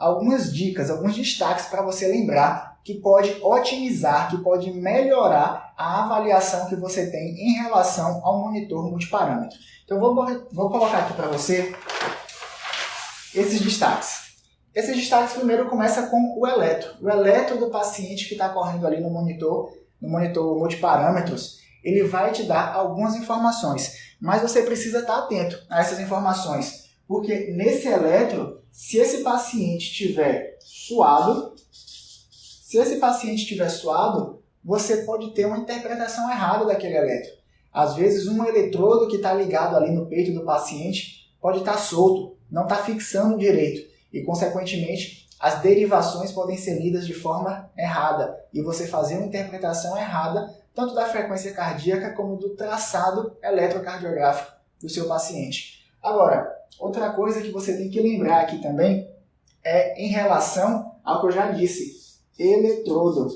algumas dicas, alguns destaques para você lembrar que pode otimizar, que pode melhorar a avaliação que você tem em relação ao monitor multiparâmetro. Então vou colocar aqui para você esses destaques. Esses destaques primeiro começa com o eletro. O eletro do paciente que está correndo ali no monitor multiparâmetros, ele vai te dar algumas informações, mas você precisa estar atento a essas informações, porque nesse eletro, se esse paciente estiver suado, você pode ter uma interpretação errada daquele eletro. Às vezes um eletrodo que está ligado ali no peito do paciente pode estar solto, não está fixando direito. E, consequentemente, as derivações podem ser lidas de forma errada e você fazer uma interpretação errada tanto da frequência cardíaca como do traçado eletrocardiográfico do seu paciente. Agora, outra coisa que você tem que lembrar aqui também é em relação ao que eu já disse, eletrodo.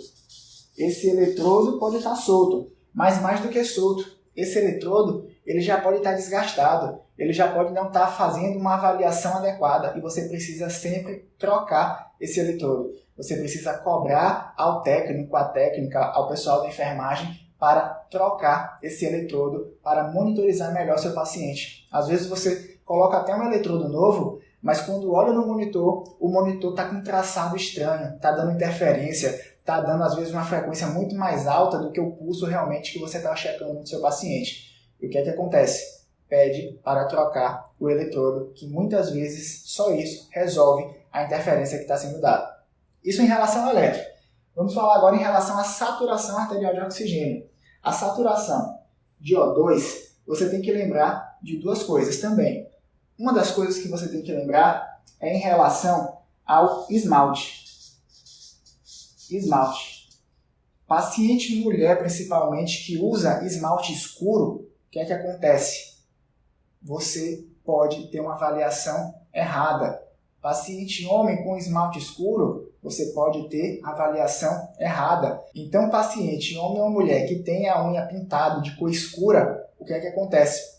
Esse eletrodo pode estar solto, mas mais do que solto, esse eletrodo ele já pode estar desgastado, ele já pode não estar fazendo uma avaliação adequada e você precisa sempre trocar esse eletrodo. Você precisa cobrar ao técnico, à técnica, ao pessoal da enfermagem para trocar esse eletrodo, para monitorizar melhor seu paciente. Às vezes você coloca até um eletrodo novo, mas quando olha no monitor, o monitor está com um traçado estranho, está dando interferência, está dando às vezes uma frequência muito mais alta do que o pulso realmente que você está checando no seu paciente. E o que é que acontece? Pede para trocar o eletrodo, que muitas vezes só isso resolve a interferência que está sendo dada. Isso em relação ao eletro. Vamos falar agora em relação à saturação arterial de oxigênio. A saturação de O2, você tem que lembrar de duas coisas também. Uma das coisas que você tem que lembrar é em relação ao esmalte. Esmalte. Paciente mulher, principalmente, que usa esmalte escuro, o que é que acontece? Você pode ter uma avaliação errada. Paciente homem com esmalte escuro, você pode ter avaliação errada. Então, paciente homem ou mulher que tem a unha pintada de cor escura, o que é que acontece?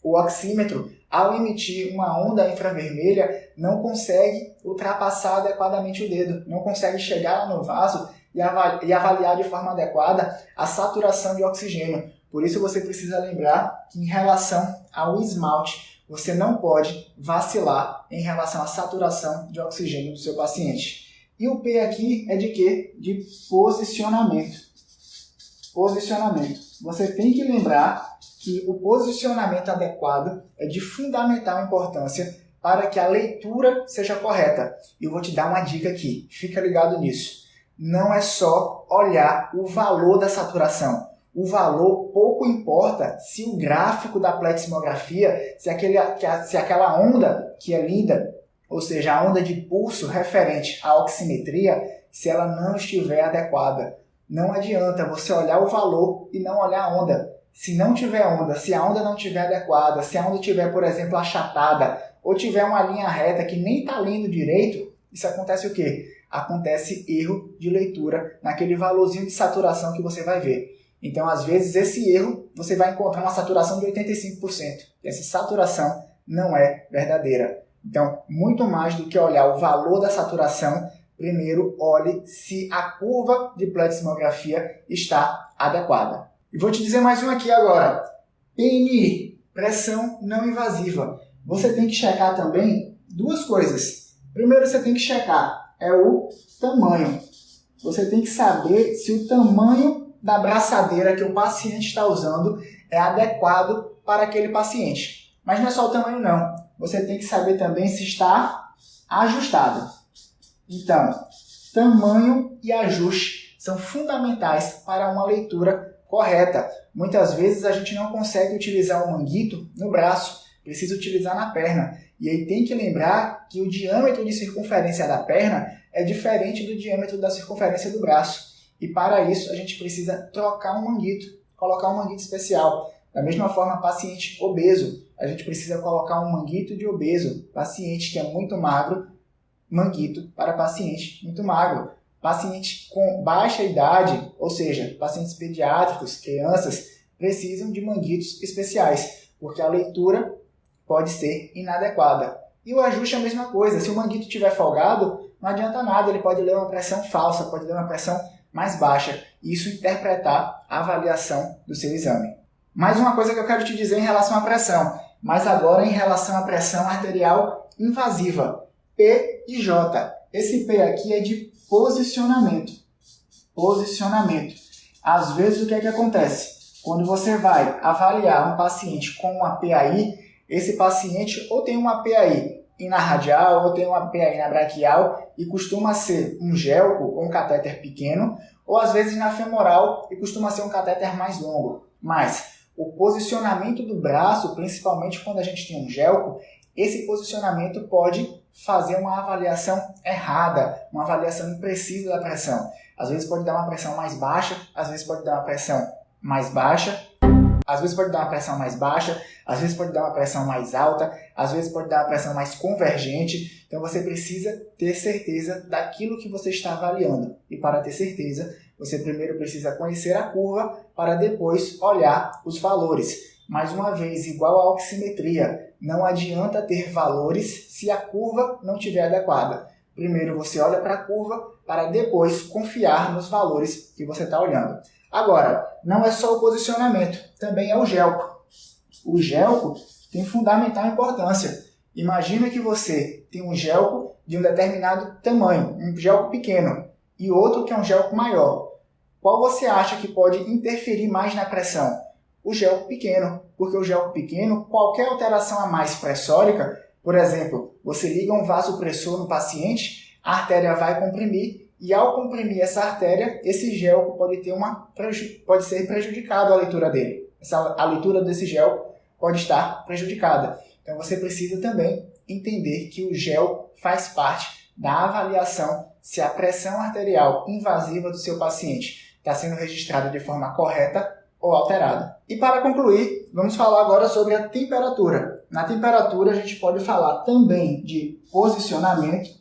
O oxímetro, ao emitir uma onda infravermelha, não consegue ultrapassar adequadamente o dedo, não consegue chegar lá no vaso e avaliar de forma adequada a saturação de oxigênio. Por isso você precisa lembrar que em relação ao esmalte, você não pode vacilar em relação à saturação de oxigênio do seu paciente. E o P aqui é de quê? De posicionamento. Posicionamento. Você tem que lembrar que o posicionamento adequado é de fundamental importância para que a leitura seja correta. E eu vou te dar uma dica aqui, fica ligado nisso. Não é só olhar o valor da saturação. O valor pouco importa se o gráfico da pleximografia, se aquela onda que é lida, ou seja, a onda de pulso referente à oximetria, se ela não estiver adequada. Não adianta você olhar o valor e não olhar a onda. Se não tiver onda, se a onda não estiver adequada, se a onda estiver, por exemplo, achatada, ou tiver uma linha reta que nem está lendo direito, isso acontece o quê? Acontece erro de leitura naquele valorzinho de saturação que você vai ver. Então, às vezes, esse erro, você vai encontrar uma saturação de 85%. Essa saturação não é verdadeira. Então, muito mais do que olhar o valor da saturação, primeiro olhe se a curva de pleximografia está adequada. E vou te dizer mais um aqui agora. PNI, pressão não invasiva. Você tem que checar também duas coisas. Primeiro, você tem que checar o tamanho. Você tem que saber se o tamanho da braçadeira que o paciente está usando é adequado para aquele paciente. Mas não é só o tamanho não. Você tem que saber também se está ajustado. Então, tamanho e ajuste são fundamentais para uma leitura correta. Muitas vezes a gente não consegue utilizar o manguito no braço, precisa utilizar na perna. E aí tem que lembrar que o diâmetro de circunferência da perna é diferente do diâmetro da circunferência do braço. E para isso a gente precisa trocar um manguito, colocar um manguito especial. Da mesma forma, paciente obeso, a gente precisa colocar um manguito de obeso. Paciente que é muito magro, manguito para paciente muito magro. Paciente com baixa idade, ou seja, pacientes pediátricos, crianças, precisam de manguitos especiais, porque a leitura pode ser inadequada. E o ajuste é a mesma coisa. Se o manguito estiver folgado, não adianta nada, ele pode ler uma pressão falsa, pode ler uma pressão mais baixa, e isso interpretar a avaliação do seu exame. Mais uma coisa que eu quero te dizer em relação à pressão, mas agora em relação à pressão arterial invasiva, P e J. Esse P aqui é de posicionamento. Posicionamento. Às vezes o que é que acontece? Quando você vai avaliar um paciente com uma PAI, esse paciente ou tem uma PAI na radial ou tem uma PAI na braquial e costuma ser um gelco ou um catéter pequeno, ou às vezes na femoral e costuma ser um catéter mais longo. Mas o posicionamento do braço, principalmente quando a gente tem um gelco, esse posicionamento pode fazer uma avaliação errada, uma avaliação imprecisa da pressão. Às vezes pode dar uma pressão mais baixa, às vezes pode dar uma pressão mais baixa, às vezes pode dar uma pressão mais baixa, às vezes pode dar uma pressão mais alta, às vezes pode dar uma pressão mais convergente. Então você precisa ter certeza daquilo que você está avaliando. E para ter certeza, você primeiro precisa conhecer a curva para depois olhar os valores. Mais uma vez, igual à oximetria, não adianta ter valores se a curva não estiver adequada. Primeiro você olha para a curva para depois confiar nos valores que você está olhando. Agora, não é só o posicionamento, também é o gelco. O gelco tem fundamental importância. Imagina que você tem um gelco de um determinado tamanho, um gelco pequeno, e outro que é um gelco maior. Qual você acha que pode interferir mais na pressão? O gelco pequeno, porque o gelco pequeno, qualquer alteração a mais pressórica, por exemplo, você liga um vasopressor no paciente, a artéria vai comprimir, e ao comprimir essa artéria, esse gelco pode ser prejudicado a leitura dele. A leitura desse gelco pode estar prejudicada. Então você precisa também entender que o gelco faz parte da avaliação se a pressão arterial invasiva do seu paciente está sendo registrada de forma correta ou alterada. E para concluir, vamos falar agora sobre a temperatura. Na temperatura a gente pode falar também de posicionamento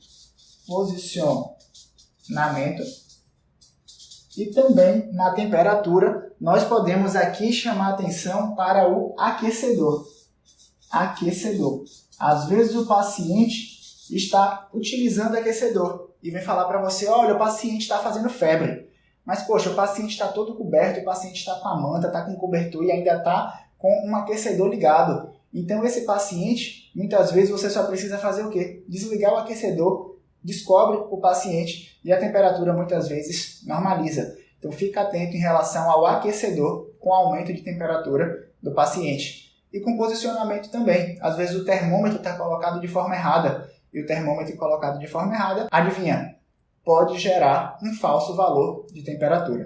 e também na temperatura nós podemos aqui chamar atenção para o aquecedor. Aquecedor. Às vezes o paciente está utilizando aquecedor e vem falar para você, olha, o paciente está fazendo febre. Mas, poxa, o paciente está todo coberto, o paciente está com a manta, está com o cobertor e ainda está com um aquecedor ligado. Então, esse paciente, muitas vezes você só precisa fazer o quê? Desligar o aquecedor, descobre o paciente e a temperatura muitas vezes normaliza. Então, fica atento em relação ao aquecedor com aumento de temperatura do paciente. E com posicionamento também. Às vezes o termômetro está colocado de forma errada. E o termômetro colocado de forma errada, adivinha? Pode gerar um falso valor de temperatura.